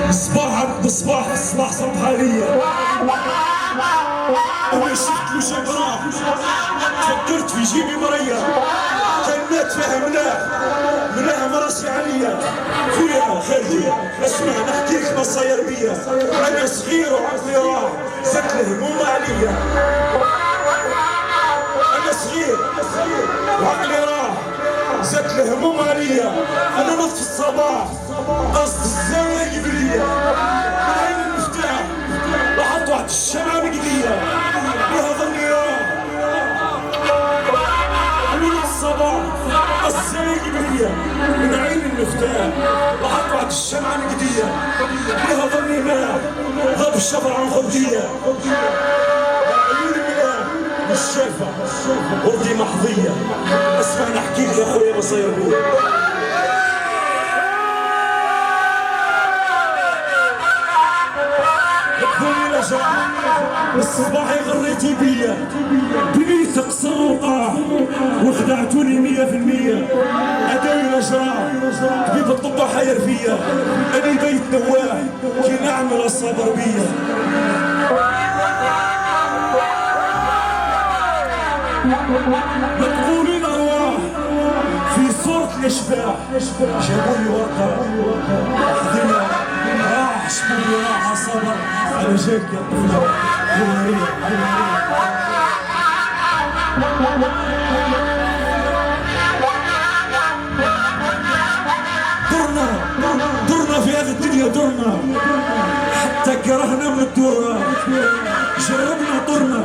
الصباح عبد الصباح صبحة ليا. أنا شفت له شبراه فكرت في جيبي مريا، كلمات فيها ملاها مراسي عليا. خويا خالتي اسمع نحكيك ما صاير بيا، أنا صغير وعقلي راح زدت الهموم عليا. أنا صغير وعقلي راح زدت الهموم عليا. أنا نصف الصباح قصد الزواج بليا، عين المفتاح لاحظت واحد الشمعة بقدية بها ظني راح. أنا الصباح قصد الزواج بليا، من عين المفتاح لاحظت واحد الشمعة بقدية بها ظني ما غاب الشفر عن خدية. مش شافة وردي محظية. اسمع نحكيك يا خويا بصير بيه. الدنيا لجأ الصباح غريتي بيا، بنيت قصر وطاح وخدعتوني 100%. اداوي لجراح طبيب الطب حير فيا، اني بيت نواه كي نعمل الصبر بيا. مدخولين ارواح في صورة الاشباح، جابولي ورقة حزينة راح شبولي راح صبر على جاك يا طفلة غمارية. درنا في هذه الدنيا، درنا حتى كرهنا من الدورات، جربنا طرنا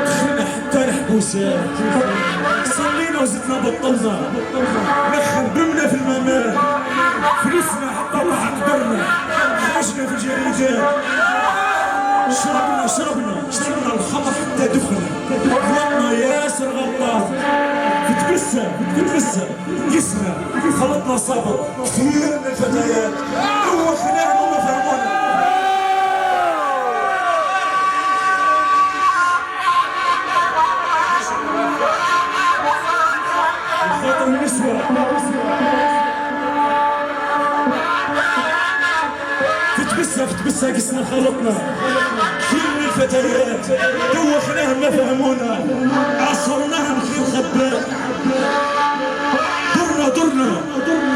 دخلنا حتى الحبوسات، صلينا وزدنا بطلنا، نخن بمنا في الممات، فلسنا حتى طلع قدرنا، خرجنا في الجريدات، شربنا الخمر حتى دخنا، غلطنا ياسر غلطات، فتبسم قسنا خلطنا صبر كثير من الفتيات دوخناهم وما فهمونا. خاطر النسوة فتبسها قسنا خلطنا كثير من الفتيات دوخناهم ما فهمونا، عصرناهم كثير خبات. درنا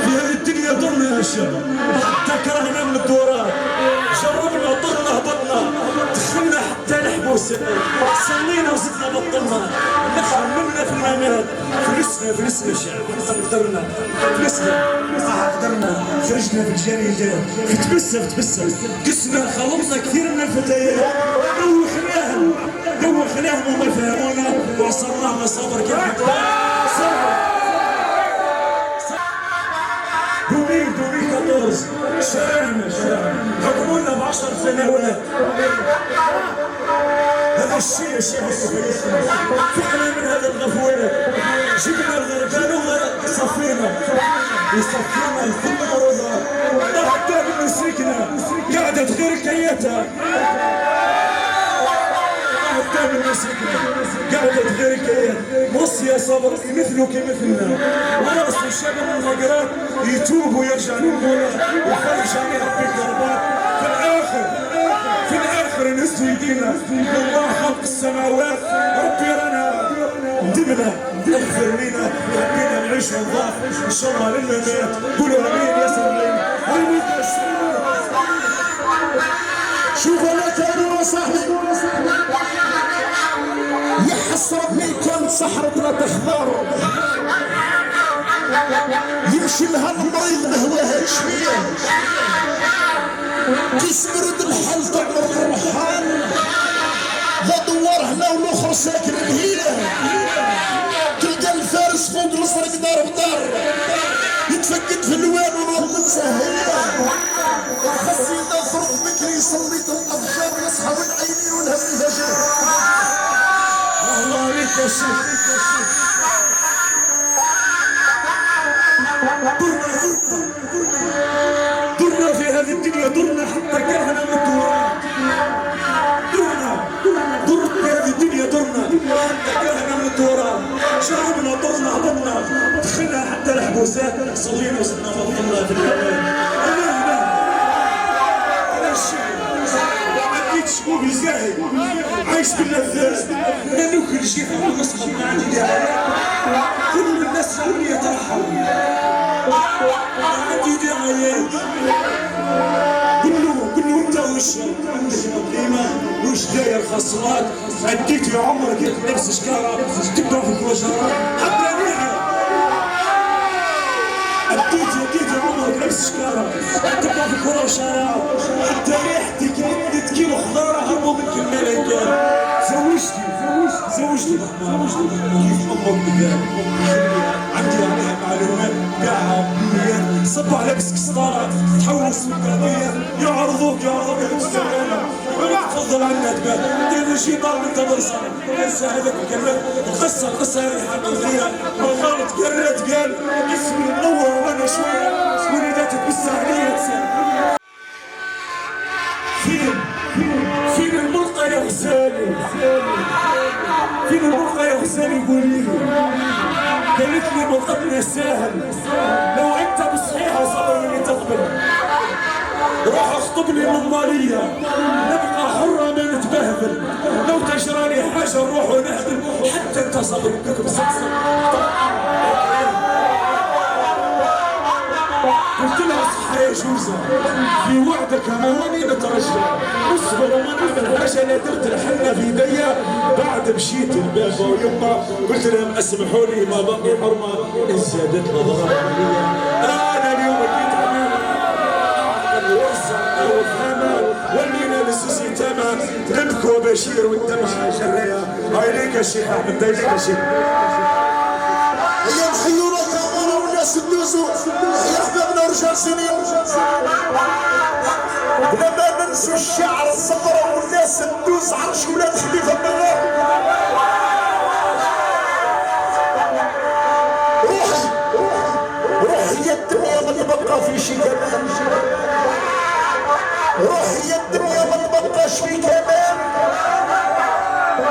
في هذه الدنيا، درنا يا شباب حتى كرهنا من الدورات، جربنا طرنا هبطنا دخلنا حتى الحبوسات، صلينا وزدنا بطلنا، نخممنا في الممات، فلسنا شعب حتى قدرنا، فلسنا قدرنا، خرجنا في الجريدات، فتبسم قسنا خلطنا كثير من الفتيات، دوخناهم وما فهمونا، وصلنا صبر كيف دومي 14 شارعنا حكمونا ب10 سنوات. هذا الشيء فعلا من هذا الغفوات، جبنا الغربان وصفينا الكل مرضى، حتى بمسكنا قعدت غير كيتها، قعدت غير كيان موصية صبر مثلك مثلنا، وراس الشباب المقرات يتوب ويرجع للمولى ويخرج عن ربي الضربات. في الاخر نسوا يدينا الله خلق السماوات، ربي رانا ندمنا اغفر لنا، ربينا نعيش ونضاف ان شاء الله للممات. قولوا امين يا سلام. شوف انا تاني وصاحبي يحسرني كانت صحرتنا تخضر، يمشي لها المريض ما هواهاش فيا، تسمرد الحل تعمر الروحان، لا دوار هنا والاخر ساكن هنا، تلقى الفارس فوق الصرق دار بدار، يتفقد في الوان ونوض سهية، الخصيدة فرض بكري صليت الأضجار يصحى والعينين والهم الفجر. الله عليك يا شيخ. درنا في هذه الدنيا، درنا حتى كرهنا من الدورات، درنا في هذه الدنيا، درنا حتى كرهنا من الدورات، شربنا طرنا هبطنا دخلنا حتى الحبوب. البوسات صلينا وصلنا وفضلنا في الامان. انا الشعر ما عنديش شكوك يزاهد عايش باللذات ما نوكل شيخ ونصحب ما عندي داعي كل الناس حولي يترحم ما عندي داعيات كله انت وش عندك مقيمة وش داير خصمات اديت يا عمرك نفس شكارة تبدا في الوجهات حتى ريحة اديت يا عمرك نفس شكارة تبدا في الوجهات حتى ريحتك ردت كيلو خضارة هربوا منك الملايكات زوجتي كيف امك بذلك عندي عليها معلومات كاعها بنيات صب على بس قسطارة تحول السكرية يعرضوك بالسلامة تفضل عنا تبان دير شي طالب انت برصة انسى هذاك الكلام قصة هذه حقيقية والله تقرت قال اسمي منور وانا شوية وليداتك بالسهلية تسال فين الملقى يا غزالي فين الملقى يا غزالي قولي قالت لي ملقتنا ساهل لو انت بالصحيحة صبر اللي تقبل روح اخطب لي مضمارية نبقى حرة ما نتبهدل لو تجرالي حاجة نروح ونهدل حتى انت صبر بدك مسلسل قلت لها صحة يا جوزة في وعدك هماني نترجى اصبر وما نعمل حاجة لا درت الحنة في يديا بعد مشيت البابا ويما قلت لهم اسمحوا لي ما بقي حرمة ان زادت نظرة انا اليوم جيت عمامة الوزع وفهمة ولينا للسوسي تاما نبكوا بشير والدمعة جرية هاي ليك يا شيخ احمد هاي ليك يا شيخ يا الحيورة كامورة والناس الدوزو يا حبابنا رجال سنين لما ننسوا الشعر الصفرا والناس الدوز عرش ولاد خليفة بالله روحي يا الدنيا ما تبقى في شي كمان روحي يا الدنيا ما تبقاش في كمان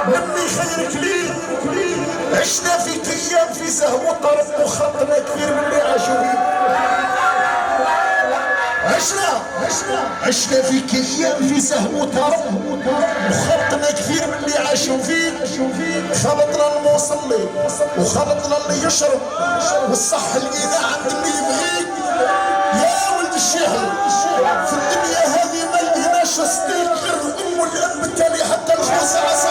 مني خيرك ليه عشنا في ايام في سهو وطرب وخطنا كثير من اللي عاشوا فيه عشنا في ايام في سهو وطرب وخطنا كثير من اللي عاشوا فيه خلطنا المصلي وخلطنا اللي يشرب والصح لقينا عند اللي يبغيك يا ولد الشهر في الدنيا هذه ما لقيناش صديق غير الام والاب بالتالي حتى الجوز عسى